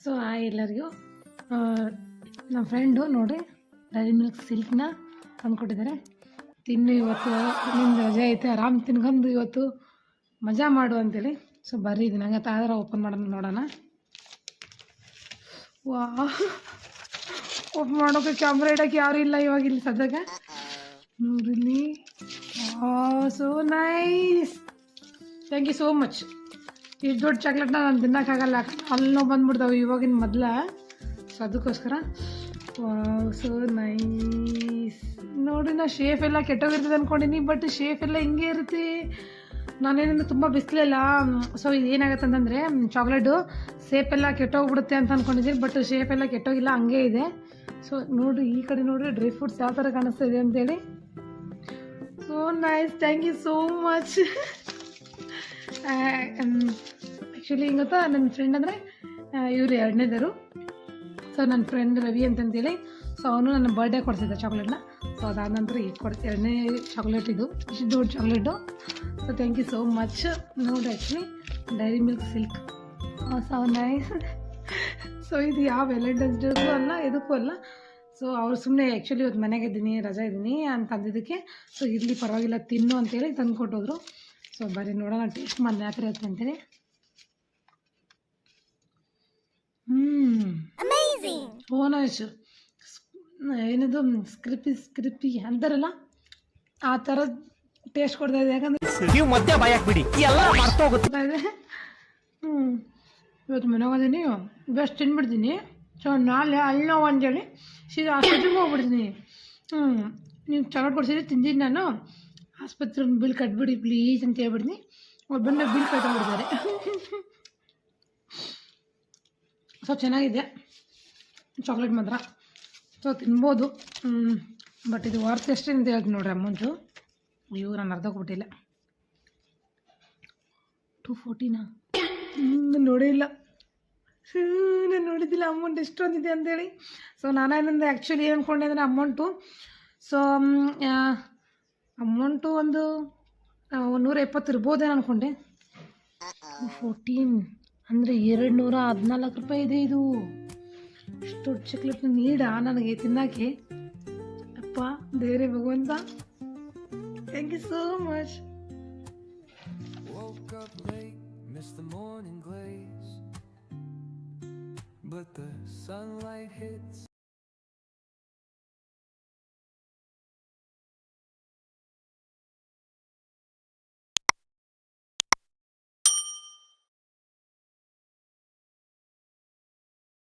So ಎಲ್ಲರಿಗೂ ನಮ್ಮ friend ನೋಡಿರಿ ಡೈರಿ ಮಿಲ್ಕ್ ಸಿಲ್ಕ್ನ ತಂದುಕೊಟ್ಟಿದ್ದಾರೆ. ತಿನ್ನು, ಇವತ್ತು ನಿಮ್ದು ರಜೆ ಐತೆ, ಆರಾಮ್ ತಿನ್ಕೊಂಡು ಇವತ್ತು ಮಜಾ ಮಾಡು ಅಂತೇಳಿ. ಸೊ ಬರ್ರಿ ಇದು ನಂಗೆ ತಾದ್ರ ಓಪನ್ ಮಾಡೋಣ ನೋಡೋಣ. ವಾ, ಓಪನ್ ಮಾಡೋಕೆ ಕ್ಯಾಮ್ರಾ ಇಡೋಕ್ಕೆ ಯಾರು ಇಲ್ಲ ಇವಾಗ ಇಲ್ಲಿ ಸದ್ಯಕ್ಕೆ. ನೋಡಿಲ್ಲಿ, so nice, thank you so much. ಇಷ್ಟು ದೊಡ್ಡ ಚಾಕ್ಲೇಟ್ನ ನಾನು ತಿನ್ನೋಕ್ಕಾಗಲ್ಲ, ಅಲ್ಲೋ ಬಂದ್ಬಿಡ್ತಾವೆ ಇವಾಗಿನ ಮೊದಲ. ಸೊ ಅದಕ್ಕೋಸ್ಕರ ಸೋ ನೈಸ್. ನೋಡಿ, ನಾ ಶೇಫ್ ಎಲ್ಲ ಕೆಟ್ಟೋಗಿರ್ತದೆ ಅಂದ್ಕೊಂಡಿನಿ, ಬಟ್ ಶೇಫ್ ಎಲ್ಲ ಹಿಂಗೆ ಇರುತ್ತೆ. ನಾನೇನಂದ್ರೆ ತುಂಬ ಬಿಸಿಲಿಲ್ಲ. ಸೊ ಇದು ಏನಾಗುತ್ತೆ ಅಂತಂದರೆ ಚಾಕ್ಲೇಟು ಶೇಪ್ ಎಲ್ಲ ಕೆಟ್ಟೋಗ್ಬಿಡುತ್ತೆ ಅಂತ ಅಂದ್ಕೊಂಡಿದ್ದೀನಿ, ಬಟ್ ಶೇಫ್ ಎಲ್ಲ ಕೆಟ್ಟೋಗಿಲ್ಲ, ಹಂಗೆ ಇದೆ. ಸೊ ನೋಡಿರಿ, ಈ ಕಡೆ ನೋಡಿರಿ ಡ್ರೈ ಫ್ರೂಟ್ಸ್ ಯಾವ ಥರ ಕಾಣಿಸ್ತಾ ಇದೆ ಅಂತೇಳಿ. So nice, thank you so much. Actually ಹಿಂಗೆ ಗೊತ್ತಾ, ನನ್ನ ಫ್ರೆಂಡ್ ಅಂದರೆ ಇವರು ಎರಡನೇದರು. ಸೊ ನನ್ನ ಫ್ರೆಂಡ್ ರವಿ ಅಂತಂತೇಳಿ, ಸೊ ಅವನು ನನ್ನ ಬರ್ಡೇ ಕೊಡ್ತಿದ್ದ ಚಾಕ್ಲೇಟ್ನ. ಸೊ ಅದಾದ ನಂತರ ಈಗ ಎರಡನೇ ಚಾಕ್ಲೇಟ್ ಇದು, ಇಷ್ಟು ದೊಡ್ಡ chocolate. So thank you so much. ನೋಡಿ, actually Dairy Milk Silk, so nice. So ಇದು ಯಾವ ವ್ಯಾಲೆಂಟೈನ್ಸ್ ಡೇಗೂ ಅಲ್ಲ, ಇದಕ್ಕೂ ಅಲ್ಲ. ಸೊ ಅವ್ರು ಸುಮ್ಮನೆ ಆ್ಯಕ್ಚುಲಿ ಇವತ್ತು ಮನೆಗೆ ಇದ್ದೀನಿ, ರಜಾ ಇದ್ದೀನಿ ಅಂತ ಅಂದಿದ್ದಕ್ಕೆ, ಸೊ ಇರಲಿ ಪರವಾಗಿಲ್ಲ ತಿನ್ನು ಅಂತೇಳಿ ತಂದು ಕೊಟ್ಟೋದ್ರು. ಸೊ ಬರೀ ನೋಡೋಣ, ಟೇಸ್ಟ್ ಮಾಡಿ ಯಾವ ಥರ ಇರುತ್ತೆ ಅಂತೇಳಿ. ಓನೈಸ್, ಏನದು ಸ್ಕ್ರಿಪ್ಪಿ ಅಂತಾರಲ್ಲ, ಆ ಥರ ಟೇಸ್ಟ್ ಕೊಡ್ತಾ ಇದೆ. ಯಾಕಂದರೆ ನೀವು ಮಧ್ಯ ಬಾಯಕ್ಕೆ ಬಿಡಿ, ಎಲ್ಲ ಮರ್ತೋಗುತ್ತಾ ಇದೆ. ಇವತ್ತು ಮನೆಗೆ ಬಂದೀನಿ, ಬೆಸ್ಟ್ ತಿನ್ಬಿಡ್ತೀನಿ. ಸೊ ನಾಳೆ ಅಲ್ಲ ಅಂತೇಳಿ ಸೀದಾ ಆಸ್ಪತ್ರೆಗೆ ಹೋಗ್ಬಿಡ್ತೀನಿ. ನೀವು ಚಾಕ್ಲೇಟ್ ಕೊಡ್ಸಿದ್ರೆ ತಿಂದಿದ್ದು ನಾನು, ಆಸ್ಪತ್ರೆ ಬಿಲ್ ಕಟ್ಬಿಡಿ ಪ್ಲೀಸ್ ಅಂತ ಹೇಳ್ಬಿಡ್ತೀನಿ. ಅವ್ರು ಬಂದು ಬಿಲ್ ಕಟ್ಬಿಡ್ತಾರೆ. ಸೊ ಚೆನ್ನಾಗಿದೆ ಚಾಕ್ಲೇಟ್ ಮಾತ್ರ. ಸೊ ತಿನ್ಬೋದು, ಬಟ್ ಇದು ವರ್ತ್ ಎಷ್ಟೇ ಅಂತ ಹೇಳ್ತೀನಿ ನೋಡ್ರಿ ಅಮೌಂಟು. ಅಯ್ಯೋ, ನಾನು ಅರ್ಧ ಕೊಟ್ಟಿಲ್ಲ. 240ನಾ? ನೋಡೇ ಇಲ್ಲ, ನಾನು ನೋಡಿದ್ದಿಲ್ಲ ಅಮೌಂಟ್ ಎಷ್ಟೊಂದಿದೆ ಅಂತೇಳಿ. ಸೊ ನಾನೇನಂದ್ರೆ ಆ್ಯಕ್ಚುಲಿ ಏನು ಅಂದ್ಕೊಂಡೆ ಅಂದರೆ ಅಮೌಂಟು, ಸೊ ಅಮೌಂಟು ಒಂದು 170 ಇರ್ಬೋದೇನು ಅಂದ್ಕೊಂಡೆ. 14 ಅಂದರೆ 214 ರೂಪಾಯಿ ಇದೆ ಇದು. ಇಷ್ಟು ದೊಡ್ಡ ಚಾಕ್ಲೇಟ್ನ ನೀಡ ನನಗೆ ತಿನ್ನೋಕ್ಕೆ. ಅಪ್ಪ ದೇವರೇ ಭಗವಂತ, thank you so much. Missed the morning glaze, but the sunlight hits